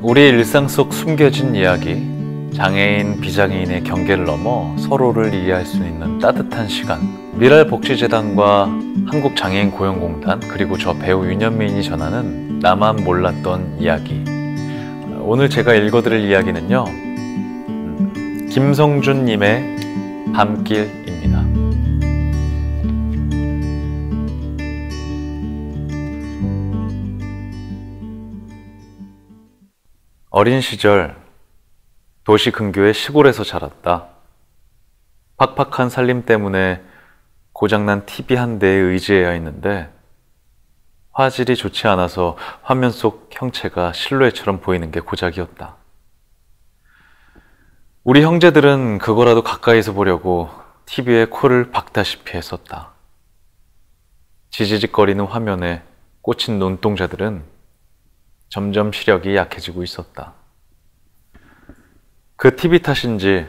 우리의 일상 속 숨겨진 이야기, 장애인, 비장애인의 경계를 넘어 서로를 이해할 수 있는 따뜻한 시간. 미랄복지재단과 한국장애인고용공단, 그리고 저 배우 윤현민이 전하는 나만 몰랐던 이야기. 오늘 제가 읽어드릴 이야기는요, 김성준님의 밤길입니다. 어린 시절 도시 근교의 시골에서 자랐다. 팍팍한 살림 때문에 고장난 TV 한 대에 의지해야 했는데 화질이 좋지 않아서 화면 속 형체가 실루엣처럼 보이는 게 고작이었다. 우리 형제들은 그거라도 가까이서 보려고 TV에 코를 박다시피 했었다. 지지직거리는 화면에 꽂힌 눈동자들은 점점 시력이 약해지고 있었다. 그 TV 탓인지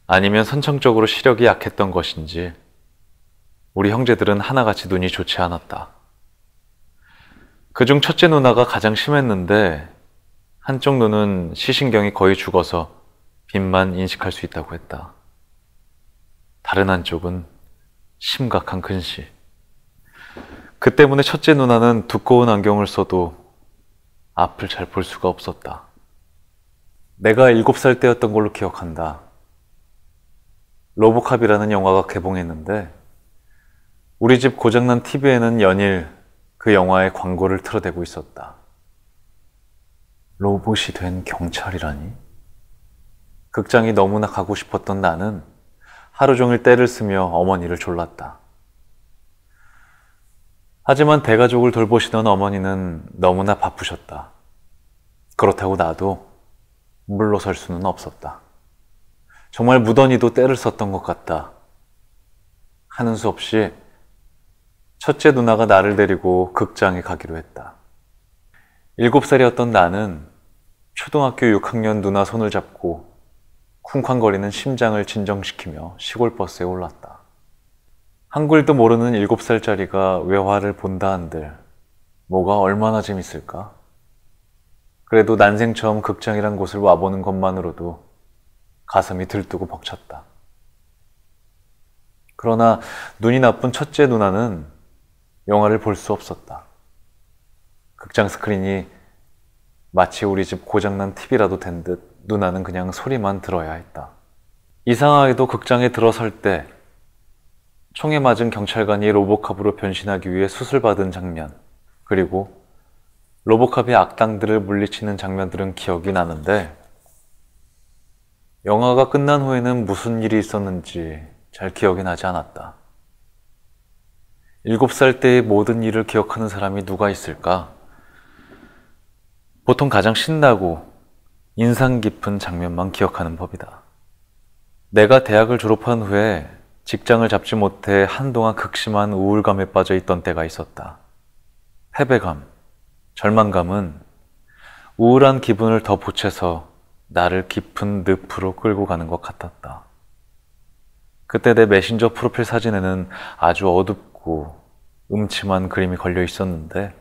아니면 선천적으로 시력이 약했던 것인지 우리 형제들은 하나같이 눈이 좋지 않았다. 그중 첫째 누나가 가장 심했는데 한쪽 눈은 시신경이 거의 죽어서 빛만 인식할 수 있다고 했다. 다른 한쪽은 심각한 근시. 그 때문에 첫째 누나는 두꺼운 안경을 써도 앞을 잘 볼 수가 없었다. 내가 7살 때였던 걸로 기억한다. 로보캅이라는 영화가 개봉했는데 우리 집 고장난 TV에는 연일 그 영화의 광고를 틀어대고 있었다. 로봇이 된 경찰이라니? 극장이 너무나 가고 싶었던 나는 하루 종일 떼를 쓰며 어머니를 졸랐다. 하지만 대가족을 돌보시던 어머니는 너무나 바쁘셨다. 그렇다고 나도 물러설 수는 없었다. 정말 무던히도 때를 썼던 것 같다. 하는 수 없이 첫째 누나가 나를 데리고 극장에 가기로 했다. 7살이었던 나는 초등학교 6학년 누나 손을 잡고 쿵쾅거리는 심장을 진정시키며 시골버스에 올랐다. 한글도 모르는 7살짜리가 외화를 본다 한들 뭐가 얼마나 재밌을까? 그래도 난생 처음 극장이란 곳을 와보는 것만으로도 가슴이 들뜨고 벅찼다. 그러나 눈이 나쁜 첫째 누나는 영화를 볼 수 없었다. 극장 스크린이 마치 우리 집 고장난 TV라도 된 듯 누나는 그냥 소리만 들어야 했다. 이상하게도 극장에 들어설 때 총에 맞은 경찰관이 로보캅으로 변신하기 위해 수술받은 장면, 그리고 로보캅이 악당들을 물리치는 장면들은 기억이 나는데 영화가 끝난 후에는 무슨 일이 있었는지 잘 기억이 나지 않았다. 7살 때의 모든 일을 기억하는 사람이 누가 있을까? 보통 가장 신나고 인상 깊은 장면만 기억하는 법이다. 내가 대학을 졸업한 후에 직장을 잡지 못해 한동안 극심한 우울감에 빠져 있던 때가 있었다. 패배감, 절망감은 우울한 기분을 더 보채서 나를 깊은 늪으로 끌고 가는 것 같았다. 그때 내 메신저 프로필 사진에는 아주 어둡고 음침한 그림이 걸려 있었는데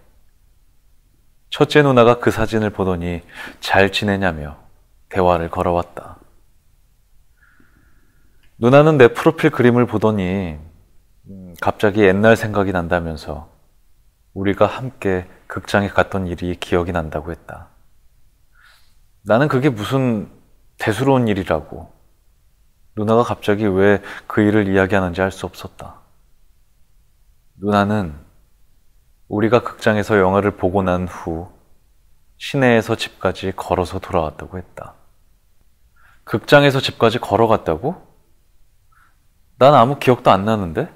첫째 누나가 그 사진을 보더니 잘 지내냐며 대화를 걸어왔다. 누나는 내 프로필 그림을 보더니 갑자기 옛날 생각이 난다면서 우리가 함께 극장에 갔던 일이 기억이 난다고 했다. 나는 그게 무슨 대수로운 일이라고, 누나가 갑자기 왜 그 일을 이야기하는지 알 수 없었다. 누나는 우리가 극장에서 영화를 보고 난 후 시내에서 집까지 걸어서 돌아왔다고 했다. 극장에서 집까지 걸어갔다고? 난 아무 기억도 안 나는데?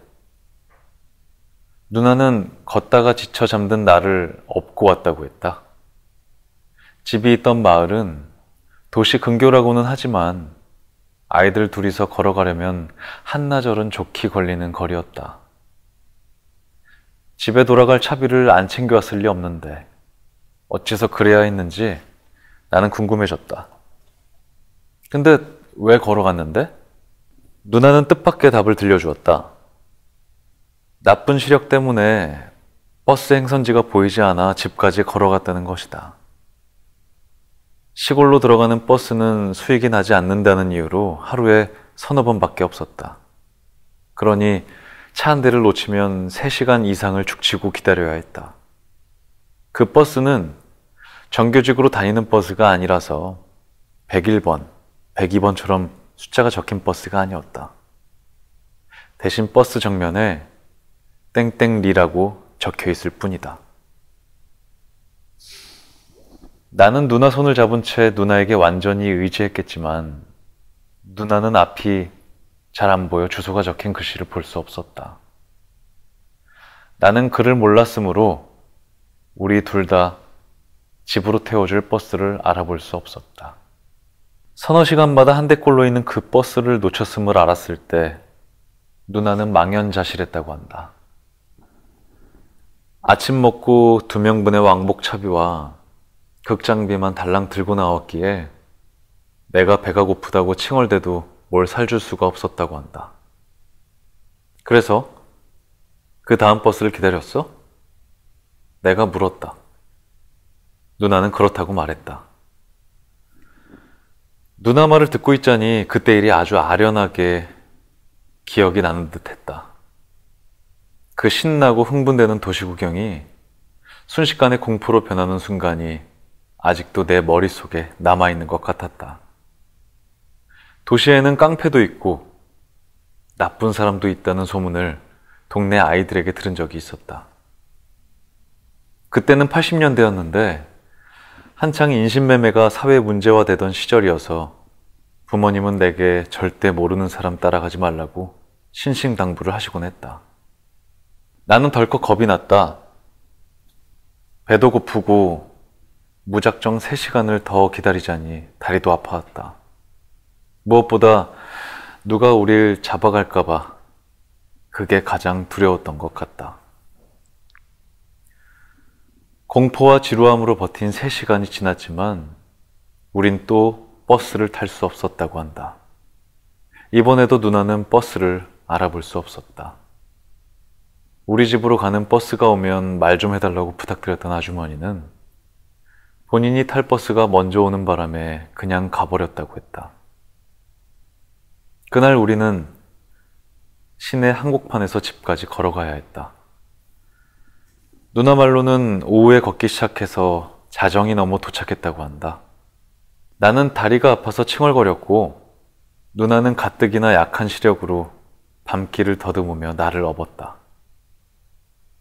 누나는 걷다가 지쳐 잠든 나를 업고 왔다고 했다. 집이 있던 마을은 도시 근교라고는 하지만 아이들 둘이서 걸어가려면 한나절은 좋게 걸리는 거리였다. 집에 돌아갈 차비를 안 챙겨왔을 리 없는데 어째서 그래야 했는지 나는 궁금해졌다. 근데 왜 걸어갔는데? 누나는 뜻밖의 답을 들려주었다. 나쁜 시력 때문에 버스 행선지가 보이지 않아 집까지 걸어갔다는 것이다. 시골로 들어가는 버스는 수익이 나지 않는다는 이유로 하루에 서너 번밖에 없었다. 그러니 차 한 대를 놓치면 3시간 이상을 죽치고 기다려야 했다. 그 버스는 정규직으로 다니는 버스가 아니라서 101번, 102번처럼 숫자가 적힌 버스가 아니었다. 대신 버스 정면에 땡땡리라고 적혀 있을 뿐이다. 나는 누나 손을 잡은 채 누나에게 완전히 의지했겠지만 누나는 앞이 잘 안 보여 주소가 적힌 글씨를 볼 수 없었다. 나는 글을 몰랐으므로 우리 둘 다 집으로 태워줄 버스를 알아볼 수 없었다. 서너 시간마다 한 대꼴로 있는 그 버스를 놓쳤음을 알았을 때 누나는 망연자실했다고 한다. 아침 먹고 2명분의 왕복 차비와 극장비만 달랑 들고 나왔기에 내가 배가 고프다고 칭얼대도 뭘 사줄 수가 없었다고 한다. 그래서 그 다음 버스를 기다렸어? 내가 물었다. 누나는 그렇다고 말했다. 누나 말을 듣고 있자니 그때 일이 아주 아련하게 기억이 나는 듯 했다. 그 신나고 흥분되는 도시구경이 순식간에 공포로 변하는 순간이 아직도 내 머릿속에 남아있는 것 같았다. 도시에는 깡패도 있고 나쁜 사람도 있다는 소문을 동네 아이들에게 들은 적이 있었다. 그때는 80년대였는데 한창 인신매매가 사회 문제화되던 시절이어서 부모님은 내게 절대 모르는 사람 따라가지 말라고 신신당부를 하시곤 했다. 나는 덜컥 겁이 났다. 배도 고프고 무작정 3시간을 더 기다리자니 다리도 아파왔다. 무엇보다 누가 우릴 잡아갈까봐 그게 가장 두려웠던 것 같다. 공포와 지루함으로 버틴 3시간이 지났지만 우린 또 버스를 탈 수 없었다고 한다. 이번에도 누나는 버스를 알아볼 수 없었다. 우리 집으로 가는 버스가 오면 말 좀 해달라고 부탁드렸던 아주머니는 본인이 탈 버스가 먼저 오는 바람에 그냥 가버렸다고 했다. 그날 우리는 시내 한복판에서 집까지 걸어가야 했다. 누나 말로는 오후에 걷기 시작해서 자정이 넘어 도착했다고 한다. 나는 다리가 아파서 칭얼거렸고 누나는 가뜩이나 약한 시력으로 밤길을 더듬으며 나를 업었다.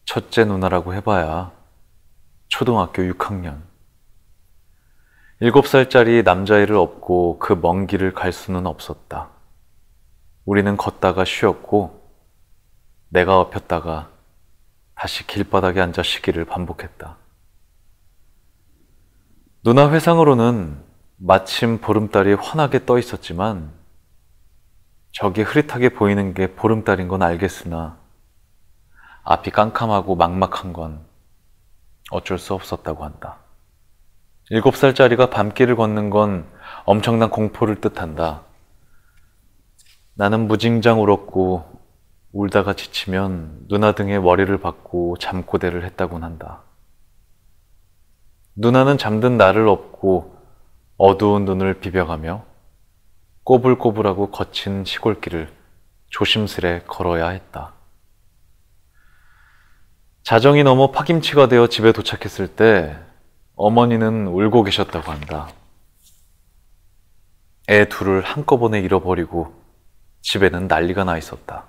첫째 누나라고 해봐야 초등학교 6학년. 7살짜리 남자애를 업고 그 먼 길을 갈 수는 없었다. 우리는 걷다가 쉬었고 내가 업혔다가 다시 길바닥에 앉아 쉬기를 반복했다. 누나 회상으로는 마침 보름달이 환하게 떠 있었지만 저기 흐릿하게 보이는 게 보름달인 건 알겠으나 앞이 깜깜하고 막막한 건 어쩔 수 없었다고 한다. 7살짜리가 밤길을 걷는 건 엄청난 공포를 뜻한다. 나는 무진장 울었고 울다가 지치면 누나 등에 머리를 박고 잠꼬대를 했다곤 한다. 누나는 잠든 나를 업고 어두운 눈을 비벼가며 꼬불꼬불하고 거친 시골길을 조심스레 걸어야 했다. 자정이 넘어 파김치가 되어 집에 도착했을 때 어머니는 울고 계셨다고 한다. 애 둘을 한꺼번에 잃어버리고 집에는 난리가 나 있었다.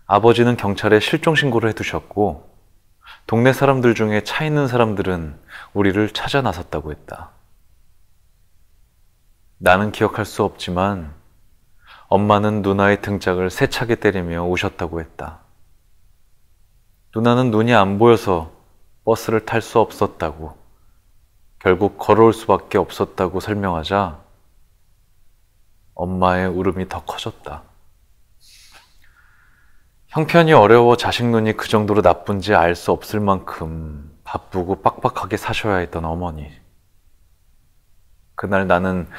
아버지는 경찰에 실종 신고를 해두셨고 동네 사람들 중에 차 있는 사람들은 우리를 찾아 나섰다고 했다. 나는 기억할 수 없지만 엄마는 누나의 등짝을 세차게 때리며 우셨다고 했다. 누나는 눈이 안 보여서 버스를 탈 수 없었다고, 결국 걸어올 수밖에 없었다고 설명하자 엄마의 울음이 더 커졌다. 형편이 어려워 자식 눈이 그 정도로 나쁜지 알 수 없을 만큼 바쁘고 빡빡하게 사셔야 했던 어머니. 그날 나는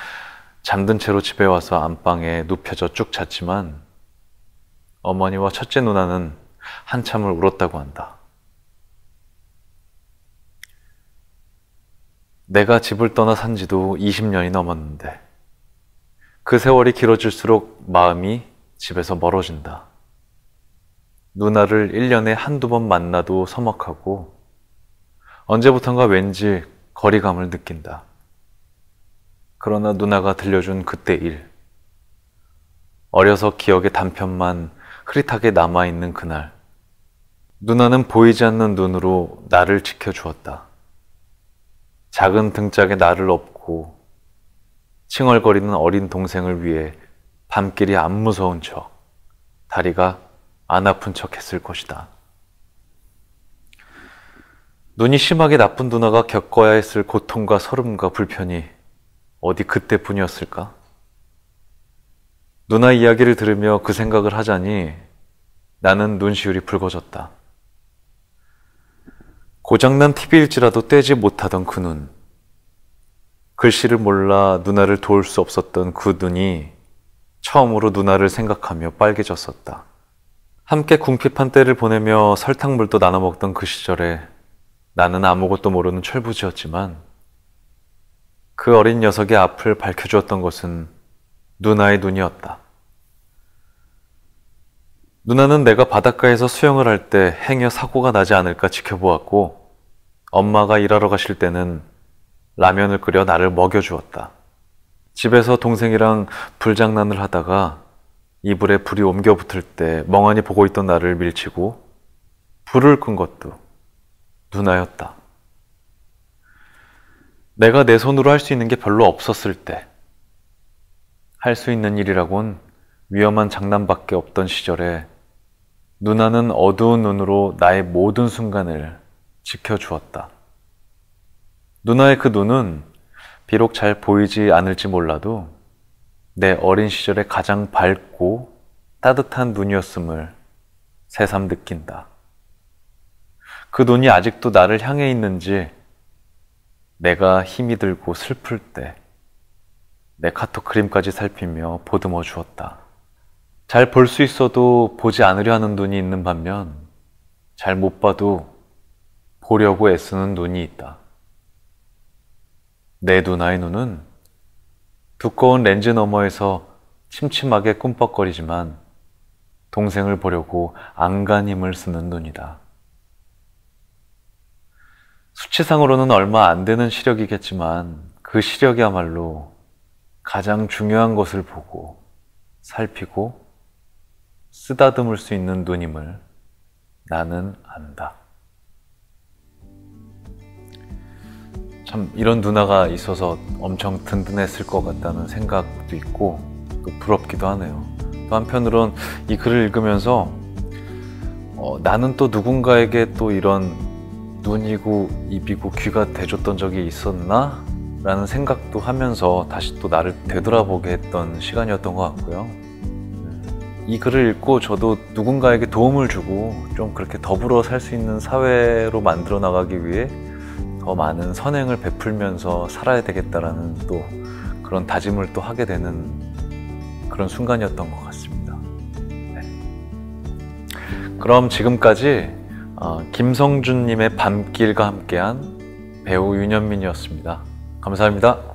잠든 채로 집에 와서 안방에 눕혀져 쭉 잤지만 어머니와 첫째 누나는 한참을 울었다고 한다. 내가 집을 떠나 산 지도 20년이 넘었는데 그 세월이 길어질수록 마음이 집에서 멀어진다. 누나를 1년에 한두 번 만나도 서먹하고 언제부턴가 왠지 거리감을 느낀다. 그러나 누나가 들려준 그때 일, 어려서 기억의 단편만 흐릿하게 남아있는 그날, 누나는 보이지 않는 눈으로 나를 지켜주었다. 작은 등짝에 나를 업고 칭얼거리는 어린 동생을 위해 밤길이 안 무서운 척, 다리가 안 아픈 척 했을 것이다. 눈이 심하게 나쁜 누나가 겪어야 했을 고통과 서름과 불편이 어디 그때뿐이었을까? 누나 이야기를 들으며 그 생각을 하자니 나는 눈시울이 붉어졌다. 고장난 TV일지라도 떼지 못하던 그 눈, 글씨를 몰라 누나를 도울 수 없었던 그 눈이 처음으로 누나를 생각하며 빨개졌었다. 함께 궁핍한 때를 보내며 설탕물도 나눠 먹던 그 시절에 나는 아무것도 모르는 철부지였지만 그 어린 녀석의 앞을 밝혀주었던 것은 누나의 눈이었다. 누나는 내가 바닷가에서 수영을 할 때 행여 사고가 나지 않을까 지켜보았고 엄마가 일하러 가실 때는 라면을 끓여 나를 먹여주었다. 집에서 동생이랑 불장난을 하다가 이불에 불이 옮겨 붙을 때 멍하니 보고 있던 나를 밀치고 불을 끈 것도 누나였다. 내가 내 손으로 할 수 있는 게 별로 없었을 때, 할 수 있는 일이라곤 위험한 장난밖에 없던 시절에 누나는 어두운 눈으로 나의 모든 순간을 지켜주었다. 누나의 그 눈은 비록 잘 보이지 않을지 몰라도 내 어린 시절에 가장 밝고 따뜻한 눈이었음을 새삼 느낀다. 그 눈이 아직도 나를 향해 있는지 내가 힘이 들고 슬플 때 내 카톡 그림까지 살피며 보듬어 주었다. 잘 볼 수 있어도 보지 않으려 하는 눈이 있는 반면 잘 못 봐도 보려고 애쓰는 눈이 있다. 내 누나의 눈은 두꺼운 렌즈 너머에서 침침하게 꿈뻑거리지만 동생을 보려고 안간힘을 쓰는 눈이다. 수치상으로는 얼마 안 되는 시력이겠지만 그 시력이야말로 가장 중요한 것을 보고 살피고 쓰다듬을 수 있는 눈임을 나는 안다. 참 이런 누나가 있어서 엄청 든든했을 것 같다는 생각도 있고 또 부럽기도 하네요. 또 한편으론 이 글을 읽으면서 나는 또 누군가에게 또 이런 눈이고 입이고 귀가 돼줬던 적이 있었나? 라는 생각도 하면서 다시 또 나를 되돌아보게 했던 시간이었던 것 같고요. 이 글을 읽고 저도 누군가에게 도움을 주고 좀 그렇게 더불어 살 수 있는 사회로 만들어 나가기 위해 더 많은 선행을 베풀면서 살아야 되겠다라는 또 그런 다짐을 또 하게 되는 그런 순간이었던 것 같습니다. 네. 그럼 지금까지 김성준님의 밤길과 함께한 배우 윤현민이었습니다. 감사합니다.